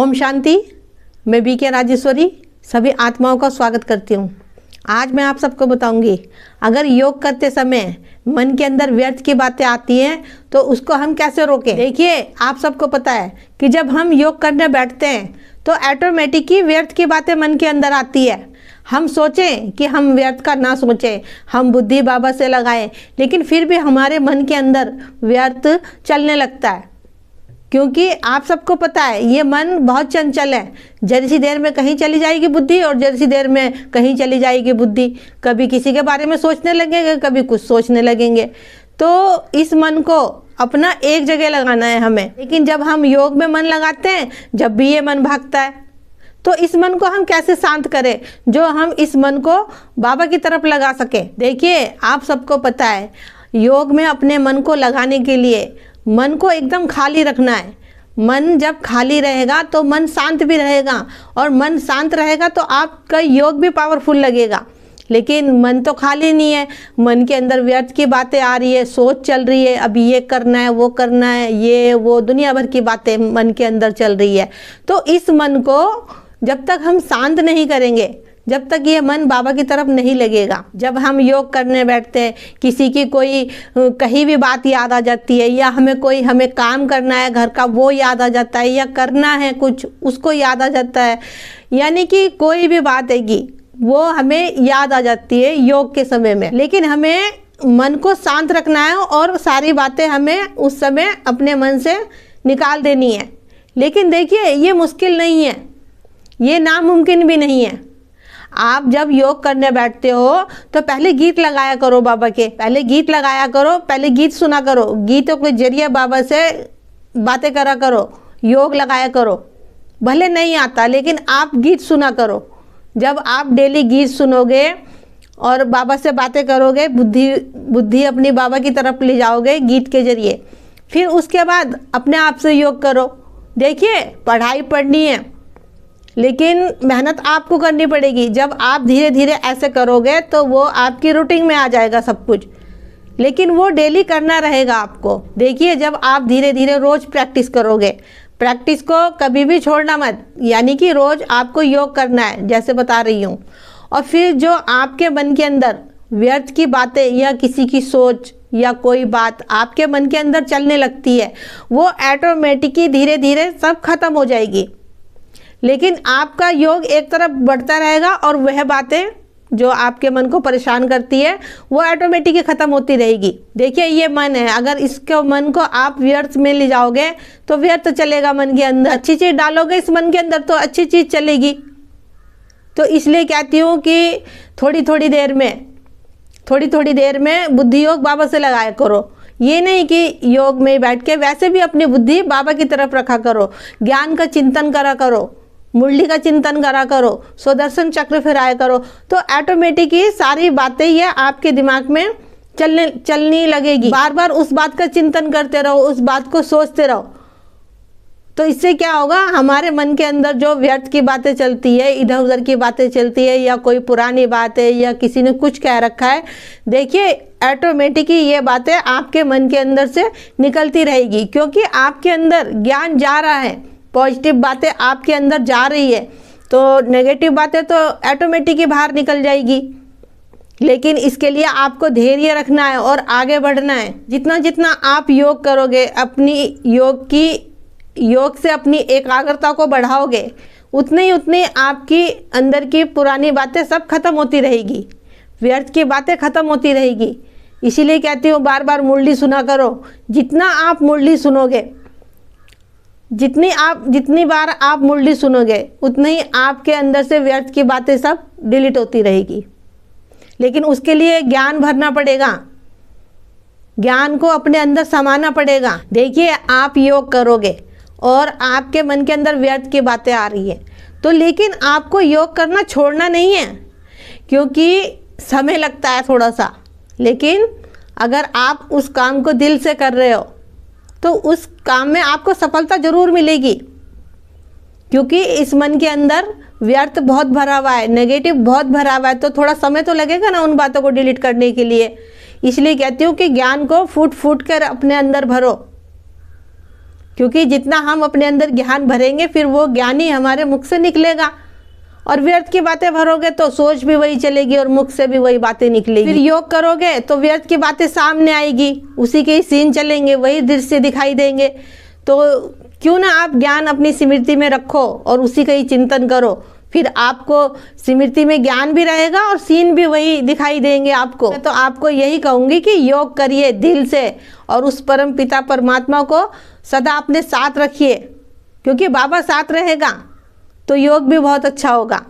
ओम शांति। मैं बीके राजेश्वरी सभी आत्माओं का स्वागत करती हूँ। आज मैं आप सबको बताऊंगी, अगर योग करते समय मन के अंदर व्यर्थ की बातें आती हैं तो उसको हम कैसे रोकें। देखिए, आप सबको पता है कि जब हम योग करने बैठते हैं तो ऑटोमेटिक ही व्यर्थ की बातें मन के अंदर आती है। हम सोचें कि हम व्यर्थ का ना सोचें, हम बुद्धि बाबा से लगाएं, लेकिन फिर भी हमारे मन के अंदर व्यर्थ चलने लगता है। क्योंकि आप सबको पता है ये मन बहुत चंचल है। जरा सी देर में कहीं चली जाएगी बुद्धि और जरा सी देर में कहीं चली जाएगी बुद्धि। कभी किसी के बारे में सोचने लगेंगे, कभी कुछ सोचने लगेंगे। तो इस मन को अपना एक जगह लगाना है हमें। लेकिन जब हम योग में मन लगाते हैं, जब भी ये मन भागता है, तो इस मन को हम कैसे शांत करें जो हम इस मन को बाबा की तरफ लगा सके। देखिए, आप सबको पता है योग में अपने मन को लगाने के लिए मन को एकदम खाली रखना है। मन जब खाली रहेगा तो मन शांत भी रहेगा, और मन शांत रहेगा तो आपका योग भी पावरफुल लगेगा। लेकिन मन तो खाली नहीं है, मन के अंदर व्यर्थ की बातें आ रही है, सोच चल रही है, अभी ये करना है, वो करना है, ये वो दुनिया भर की बातें मन के अंदर चल रही है। तो इस मन को जब तक हम शांत नहीं करेंगे, जब तक ये मन बाबा की तरफ नहीं लगेगा। जब हम योग करने बैठते हैं, किसी की कोई कहीं भी बात याद आ जाती है, या हमें काम करना है घर का वो याद आ जाता है, या करना है कुछ उसको याद आ जाता है, यानी कि कोई भी बात है वो हमें याद आ जाती है योग के समय में। लेकिन हमें मन को शांत रखना है और सारी बातें हमें उस समय अपने मन से निकाल देनी है। लेकिन देखिए, ये मुश्किल नहीं है, ये नामुमकिन भी नहीं है। आप जब योग करने बैठते हो तो पहले गीत लगाया करो बाबा के, पहले गीत लगाया करो, पहले गीत सुना करो, गीतों के जरिए बाबा से बातें करा करो, योग लगाया करो। भले नहीं आता लेकिन आप गीत सुना करो। जब आप डेली गीत सुनोगे और बाबा से बातें करोगे, बुद्धि अपनी बाबा की तरफ ले जाओगे गीत के जरिए, फिर उसके बाद अपने आप से योग करो। देखिए, पढ़ाई पढ़नी है लेकिन मेहनत आपको करनी पड़ेगी। जब आप धीरे धीरे ऐसे करोगे तो वो आपकी रूटीन में आ जाएगा सब कुछ, लेकिन वो डेली करना रहेगा आपको। देखिए, जब आप धीरे धीरे रोज़ प्रैक्टिस करोगे, प्रैक्टिस को कभी भी छोड़ना मत, यानी कि रोज़ आपको योग करना है जैसे बता रही हूँ। और फिर जो आपके मन के अंदर व्यर्थ की बातें या किसी की सोच या कोई बात आपके मन के अंदर चलने लगती है, वो ऑटोमेटिकली धीरे धीरे सब खत्म हो जाएगी। लेकिन आपका योग एक तरफ बढ़ता रहेगा और वह बातें जो आपके मन को परेशान करती है वो ऑटोमेटिकली ख़त्म होती रहेगी। देखिए, ये मन है, अगर इसके मन को आप व्यर्थ में ले जाओगे तो व्यर्थ चलेगा मन के अंदर। अच्छी चीज़ डालोगे इस मन के अंदर तो अच्छी चीज़ चलेगी। तो इसलिए कहती हूँ कि थोड़ी थोड़ी देर में बुद्धि योग बाबा से लगाया करो। ये नहीं कि योग में बैठ के, वैसे भी अपनी बुद्धि बाबा की तरफ रखा करो, ज्ञान का चिंतन करा करो, मुरली का चिंतन करा करो, सुदर्शन चक्र फिराया करो, तो ऑटोमेटिक ही सारी बातें ये आपके दिमाग में चलनी लगेगी। बार बार उस बात का चिंतन करते रहो, उस बात को सोचते रहो। तो इससे क्या होगा, हमारे मन के अंदर जो व्यर्थ की बातें चलती है, इधर उधर की बातें चलती है, या कोई पुरानी बात है, या किसी ने कुछ कह रखा है, देखिए ऑटोमेटिकली ये बातें आपके मन के अंदर से निकलती रहेगी। क्योंकि आपके अंदर ज्ञान जा रहा है, पॉजिटिव बातें आपके अंदर जा रही है, तो नेगेटिव बातें तो ऑटोमेटिक ही बाहर निकल जाएगी। लेकिन इसके लिए आपको धैर्य रखना है और आगे बढ़ना है। जितना जितना आप योग करोगे, अपनी योग से अपनी एकाग्रता को बढ़ाओगे, उतनी आपकी अंदर की पुरानी बातें सब खत्म होती रहेगी, व्यर्थ की बातें खत्म होती रहेगी। इसीलिए कहती हूँ बार बार मुरली सुना करो। जितना आप मुरली सुनोगे, जितनी बार आप मुरली सुनोगे, उतनी ही आपके अंदर से व्यर्थ की बातें सब डिलीट होती रहेगी। लेकिन उसके लिए ज्ञान भरना पड़ेगा, ज्ञान को अपने अंदर समाना पड़ेगा। देखिए, आप योग करोगे और आपके मन के अंदर व्यर्थ की बातें आ रही है, तो लेकिन आपको योग करना छोड़ना नहीं है, क्योंकि समय लगता है थोड़ा सा। लेकिन अगर आप उस काम को दिल से कर रहे हो तो उस काम में आपको सफलता जरूर मिलेगी। क्योंकि इस मन के अंदर व्यर्थ बहुत भरा हुआ है, नेगेटिव बहुत भरा हुआ है, तो थोड़ा समय तो लगेगा ना उन बातों को डिलीट करने के लिए। इसलिए कहती हूँ कि ज्ञान को फूट फूट कर अपने अंदर भरो। क्योंकि जितना हम अपने अंदर ज्ञान भरेंगे फिर वो ज्ञान ही हमारे मुख से निकलेगा। और व्यर्थ की बातें भरोगे तो सोच भी वही चलेगी और मुख से भी वही बातें निकलेगी। फिर योग करोगे तो व्यर्थ की बातें सामने आएगी, उसी के ही सीन चलेंगे, वही दृश्य दिखाई देंगे। तो क्यों ना आप ज्ञान अपनी स्मृति में रखो और उसी का ही चिंतन करो, फिर आपको स्मृति में ज्ञान भी रहेगा और सीन भी वही दिखाई देंगे आपको। तो आपको यही कहूँगी कि योग करिए दिल से और उस परम पिता परमात्मा को सदा अपने साथ रखिए, क्योंकि बाबा साथ रहेगा तो योग भी बहुत अच्छा होगा।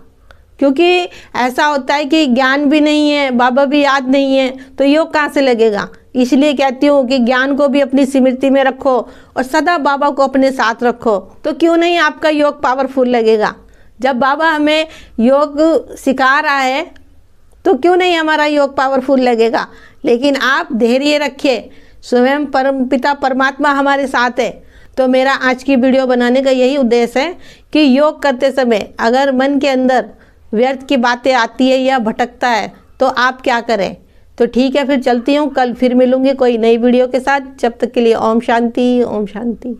क्योंकि ऐसा होता है कि ज्ञान भी नहीं है, बाबा भी याद नहीं है, तो योग कहाँ से लगेगा। इसलिए कहती हूँ कि ज्ञान को भी अपनी स्मृति में रखो और सदा बाबा को अपने साथ रखो, तो क्यों नहीं आपका योग पावरफुल लगेगा। जब बाबा हमें योग सिखा रहा है तो क्यों नहीं हमारा योग पावरफुल लगेगा। लेकिन आप धैर्य रखिए, स्वयं परम पिता परमात्मा हमारे साथ है। तो मेरा आज की वीडियो बनाने का यही उद्देश्य है कि योग करते समय अगर मन के अंदर व्यर्थ की बातें आती है या भटकता है तो आप क्या करें। तो ठीक है, फिर चलती हूँ, कल फिर मिलूँगी कोई नई वीडियो के साथ। जब तक के लिए ओम शांति, ओम शांति।